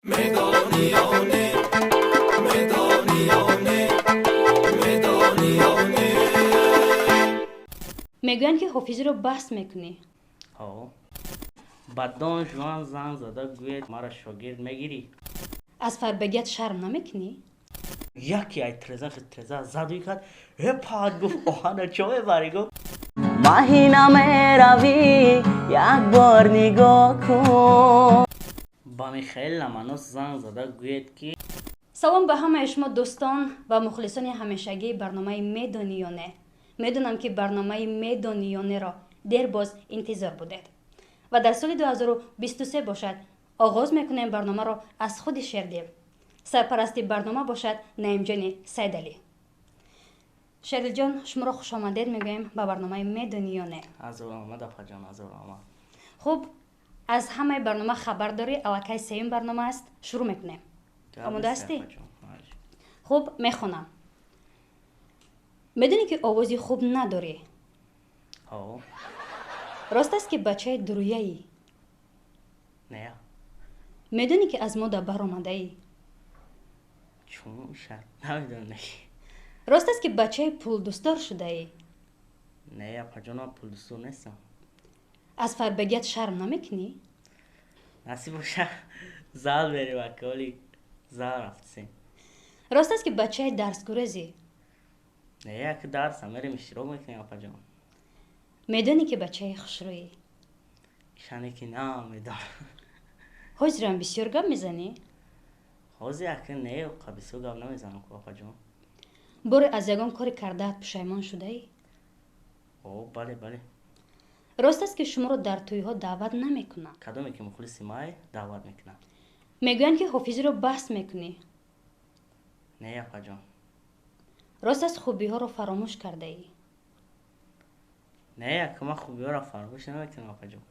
میدانیانه میدانیانه میدانیانه میگویند که حافظی رو بحث میکنی. بدان جوان زن زده گوید مرا شاگرد میگیری. از فربگیت شرم نمیکنی؟ یکی ای ترزه زدوی کرد پاد گفت آهانا چه بری گفت ماهی نمیروی یک بار نگاه کن. با میخیل نمانوس زن زده گوید که سلام به همه شما دوستان و مخلصان همیشگی برنامه میدانی یا نه. میدونم که برنامه میدانی یا نه را دیر باز انتظار بودید و در سال 2023 باشد آغاز میکنیم برنامه را از خود شردیل. سرپرستی برنامه باشد نعیم جان سیدعلی. شردیل جان شما را خوش آمدید میگویم به برنامه میدانی یا نه. از او آمد اپا جان از او آمد. خب از همه برنامه خبر داری؟ الکی سیم برنامه است. شروع میکنیم. آماده هستی؟ خب میخونم. میدونی که آوازی خوب نداری؟ راست است که بچه درویه ای؟ نه. میدونی که از مادر بر آمده ای؟ چون شد نمیدونم. راست است که بچه پول دوستدار شده ای؟ نه اپا جان پول دوستو نیستم. از فربگیت شرم نمیکنی؟ نصیب باشه زال بری وکالی زال رفتیم. راست است که بچه درس گریزی؟ نه یک درس هم میریم اشتراک میکنیم اپا جان. میدونی که بچه خوشرویی؟ شنی که نه میدونم. حاضر هم بسیار گپ میزنی؟ حاضر اکن نه قبیسو گپ نمیزنم که اپا جان. باره از یگان کاری کردهت پشیمان شده ای؟ بله. راست است که شما رو در توی ها دعوت نمیکنن؟ کدومی که مخلصی مای دعوت میکنم. میگویند که حافظی رو بحث میکنی؟ نه اپا جان. راست است خوبی ها رو فراموش کرده ای؟ نه که من خوبی ها را فراموش نمیکنم اپا جان.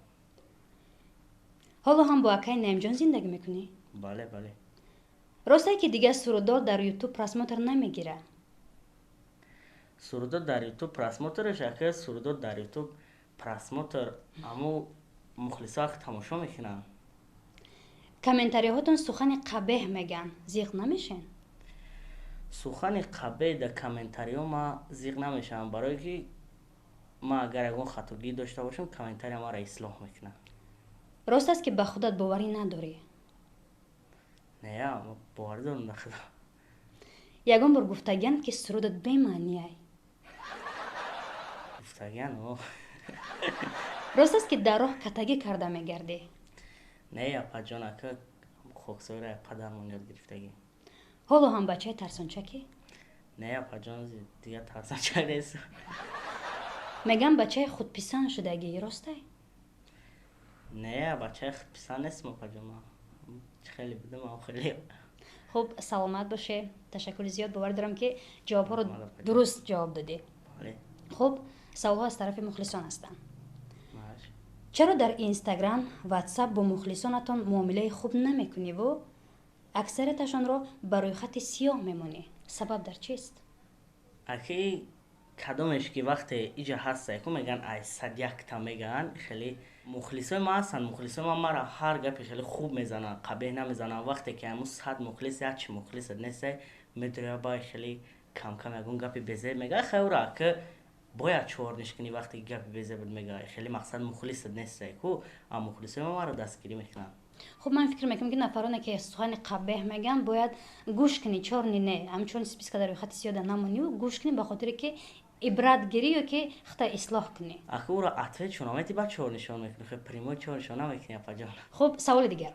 حالا هم با اکای نعیم جان زندگی میکنی؟ بله. راسته که دیگه سرودار در یوتیوب پرسموتر نمیگیره؟ سرودار در یوتیوب پرسموترش اکه سرودار در یوتیوب پرسموتر امو مخلصا که تماشا میکنن. کامنتاری هاتون سخن قبیح میگن، زیغ نمیشین؟ سخن قبیح در کامنتاری ها ما زیغ نمیشم، برای که ما اگر اگه خطاگی داشته باشم کامنتاری ما را اصلاح میکنم. راست است که به خودت باوری نداری؟ نه ما باور دارم در خدا. یگان بار گفتگن که سرودت بی‌معنیه. گفتگن راست است که در راه کتگی کرده میگردی؟ نه اپا جان اکه خوکسوی را پدرمون یاد گرفتگی. حالا هم بچه ترسانچکی؟ نه اپا جان دیگه ترسانچک نیست. میگن بچه خودپسند شدگی، راسته؟ نه بچه پسند نیستم اپا جان. من خیلی بودم خیلی. خب سلامت باشه. تشکر زیاد. باور دارم که جواب ها رو درست جواب دادی. بله. خب سوال ها از طرف مخلصان هستن. ماش. چرا در اینستاگرام واتساپ با مخلصانتان معامله خوب نمیکنی و اکثرتشان را برای خط سیاه میمونی؟ سبب در چیست؟ اکی کدومش که وقت ایجا هسته که میگن ای صدیق تا میگن خیلی مخلصای ما هستن. مخلصای ما مرا هر گپی خیلی خوب میزنن، قبیح نمیزنن. وقتی که همون صد مخلص یا چی مخلص نیست میدونه باید خیلی کم اگون گپی بزه میگه خیورا که باید چورنش کنی. وقتی گپی بزه بود میگه خیلی مقصد مخلص نیست که اما مخلصای ما مرا دستگیری میکنن. خب من فکر میکنم که نفرانی که سخن قبیح میگن باید گوش کنی، چورنی نه همچون سپیس که در خط سیاه نمونی و گوش کنی، به خاطر که عبرت گیری یا که خطا اصلاح کنی. اخه او را عطفه چونامتی با چور نشان میکنه، خیلی پریمو چور نشان نمیکنه اپا جان. خب سوال دیگر،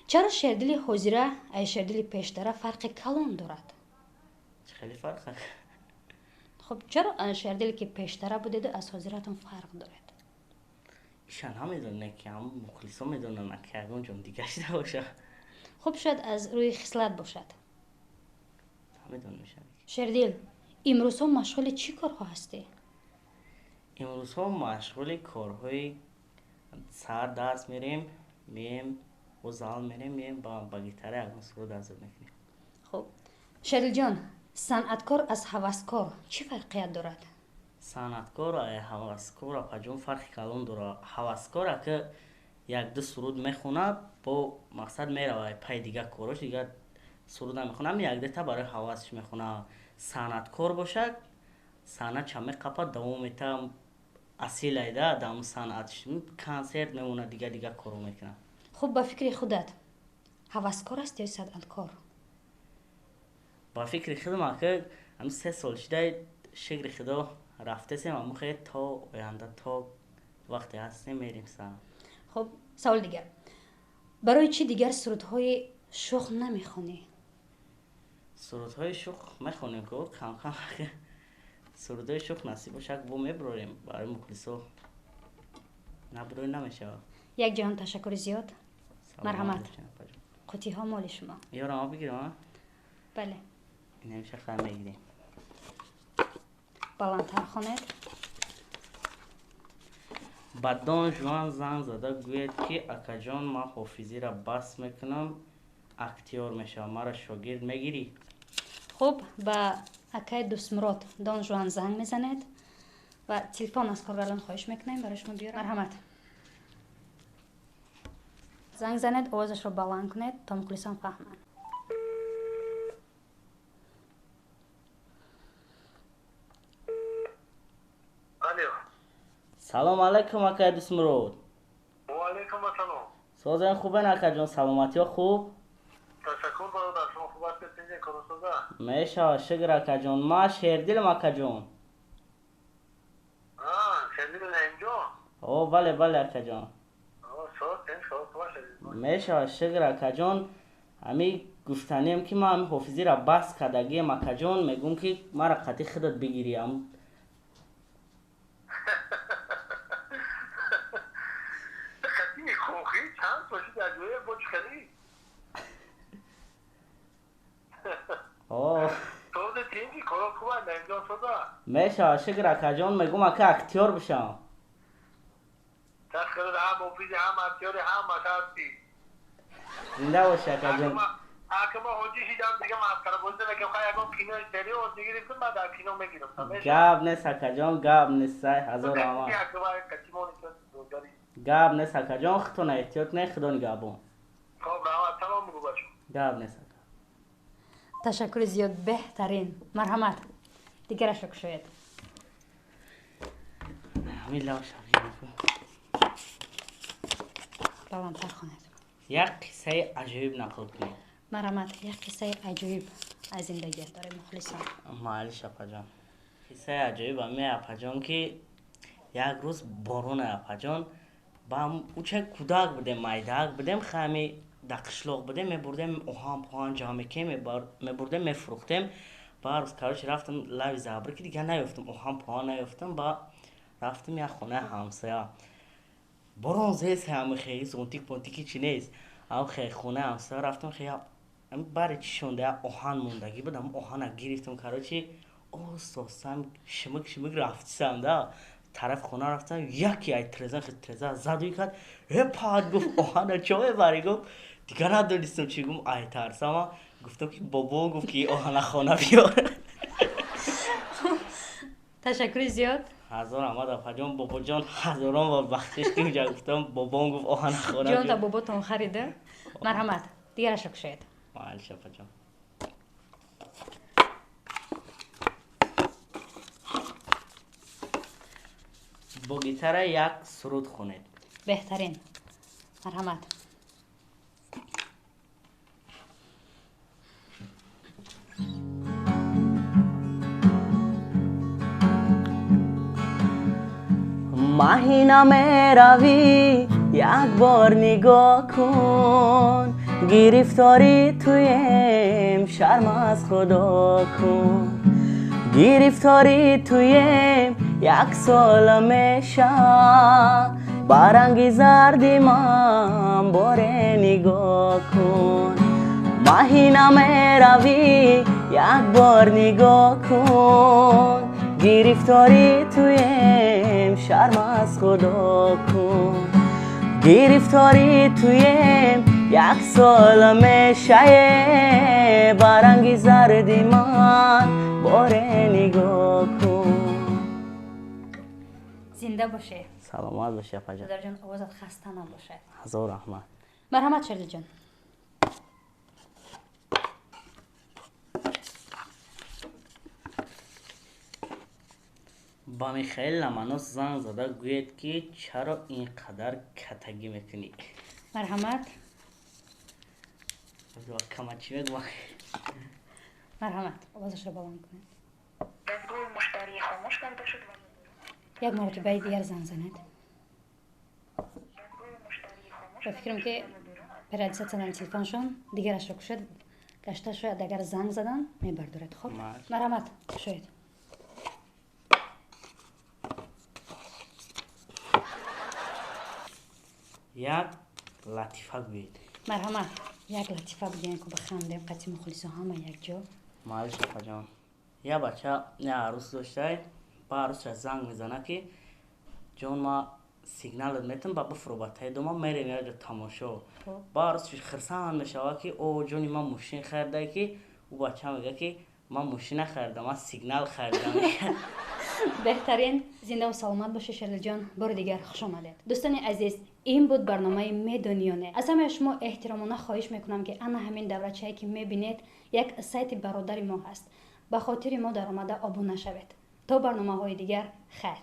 چرا شردل حاضره ای شردل پیشتره فرق کلان دارد؟ خیلی فرق. خب چرا شردل که پیشتره بوده از حاضرتون فرق دارد؟ ایشان هم میدونه که هم مخلصا میدونن که اگه اونجا دیگه شده باشه. خب شاید از روی خصلت باشد. میدونم میشه. شردل امروز ها مشغول چی کارها هستی؟ امروز ها مشغول کارهای سر درس میم و زال میم با گیتاره اگه سرود ازد میکنیم. خب شردل جان صنعتکار از هوسکار چی فرقیت دارد؟ صنعتکار و هوسکار اپا جان فرق کلان داره. هوسکار که یک دو سرود میخونه با مقصد میره پای دیگه کارش دیگه سرود نمیخونم یک دیتا برای حواسش میخونه صنعتکار باشه صنعت چه میقپه دوام میته اصیل ایده دام صنعتش کنسرت میمونه دیگه کارو میکنه. خب با فکر خودت هوسکار است یا صنعتکار؟ با فکر خودم که هم 3 سال شده شکر خدا رفته سیم اما خیلی تا آینده تا وقتی هستیم میریم سن. خب سوال دیگر، برای چی دیگر سرودهای شوخ نمیخونی؟ سرودهای شوخ میخونیم که کم کم سرودهای شوخ نصیب باشه بو میبراریم برای مخلصا نبروی نمیشه. یک جهان تشکر زیاد. مرحمت. قوطی ها مال شما. یارم ها بگیرم؟ بله. این همیشه خواهم میگیریم. بلندتر خواند. بدان جوان زنگ زده گوید که اکا جان من حافظی را بس میکنم اکتیار میشه مرا شاگرد میگیری؟ خب با اکای دوست مراد دان جوان زنگ میزند و تلفن از کارگردان خواهش میکنیم برای شما بیارم. مرحمت. زنگ زند آوازش رو بلند کنید تا مخلصان فهمند. سلام علیکم اکا دوست مراد. و علیکم السلام. سازن خوبه اکا جان سلامتی ها خوب؟ تشکر برادر شما خوب هستید اینجا کارو سازه؟ میشه شکر اکا جان ما شیردلم اکا جان. شیردل اینجا؟ او بله اکا جان. شاد میشه شکر اکا جان همی گفتنیم که ما هم حافظی را بس کدگیم اکا جان میگم که ما را قطعی خودت بگیریم. چند سوشی در جوی بوچ خیلی تو ده تینجی کارو خوبه نمیجان شده میشه شکر اکا جان میگم اکا اکتیار بشم. تشکر هم مفیدی هم اکتیاری هم مشهستی زنده باشه اکا جان. اکا ما حجی شیدم دیگه مسکره بوزده میگم خواهی اگه کینو اشتری و دیگه ریفتون من در کینو میگیرم. گاب نیست اکا جان گاب نیست هزار آمان گاب نیست اکا جان خطون احتیاط نه خدا نگابون. خب رحمت سلام بگو باشم. گاب نیست اکا. تشکر زیاد بهترین. مرحمت. دیگر شکر شوید. همین لوش بلندتر خواند. یک قصه عجیب نقل کنید. مرحمت. یک قصه عجیب از زندگی داره مخلصان. معلش اپا جان. قصه عجیب همی اپا جان که یک روز بارون اپا جان با هم اوچه کودک بودیم مایدک بودیم خیمی دقشلوق بودیم میبردیم اوهان پوهان جامعه که میبردیم میفروختیم با روز کارش رفتم لوی زبر که دیگه نیفتم اوهان پوهان نیفتم با رفتم یک خونه همسایه بارون زیست همه خیلی زونتیک پونتیکی چی نیست او خیلی خونه همسایه رفتم خیلی برای چی شونده اوهان موندگی بودم اوهان گرفتم کاروچی او سوستم شمک رفتم ده طرف خونه رفتم یکی ای ترزن زدوی کرد پاد گفت اوهان چوه باری گفت دیگه ندونستم چی گم ای ترسم گفتم که بابا گفت که اوهان خونه بیار. تشکر زیاد. هزار آمد اپا جان بابا جان هزاران بار بخشش که اونجا گفتم بابا گفت اوهان خونه بیار. جان تا باباتون خریده. مرحمت. دیگر شکر شوید. معلش اپا جان. با گیتار یک سرود خونید. بهترین. مرحمت. ماهی نمیروی یک بار نگاه کن گرفتاری تویم شرم از خدا کن گرفتاری تویم یک سال میشه برنگ زردی من باره نگاه کن ماهی نمیروی یک بار نگاه کن گرفتاری تویم شرم از خدا کن گرفتاری تویم یک سال میشه برنگ زردی من باره نگاه کن. زنده باشه. سلامت باشه اپا جان. پدر جان آوازت خسته نباشه. هزار رحمت. марҳамат шерлиҷон. ба Михаил Ломонос занг зада гӯед ки чаро инқадар катагӣ мекунӣ. марҳамат. Камачӣ мегӯ. марҳамат. овозашро баланд кунед. دستگاه مشتری خاموش کرده شد و як маротибаи дигар занг занед. دستگاه مشتری خاموش ба фикрам ки переадресатсиядан телефоншон дигарашро кушед гашта шояд агар занг задан мебардоред. хоб марҳамат шояд. як латифа гӯед. марҳамат як латифа бигӯем ки бихандем қатъи мухлисо ҳама якҷо. майли шафаҷон, я бача я арӯс доштаи ба арӯсаш занг мезана ки ҷон ма сигналот метам ба бифурӯбатаи дома мерем яҷо тамошо. ба арӯсаш хирсанд мешава ки о ҷони ман мошин харидай ки ӯ бача мега ки ман мошина харидам ман сигнал харидам. беҳтарин зиндаву саломат бошед шерлиҷон. бори дигар хуш омадед. дӯстони азиз, ин буд барномаи медониёне. аз ҳамаи шумо эҳтиромона хоҳиш мекунам ки ана ҳамин даврачае ки мебинед як сайти бародари мо ҳаст. ба хотири мо даромада обуна шавед. то барномаҳои дигар хайр.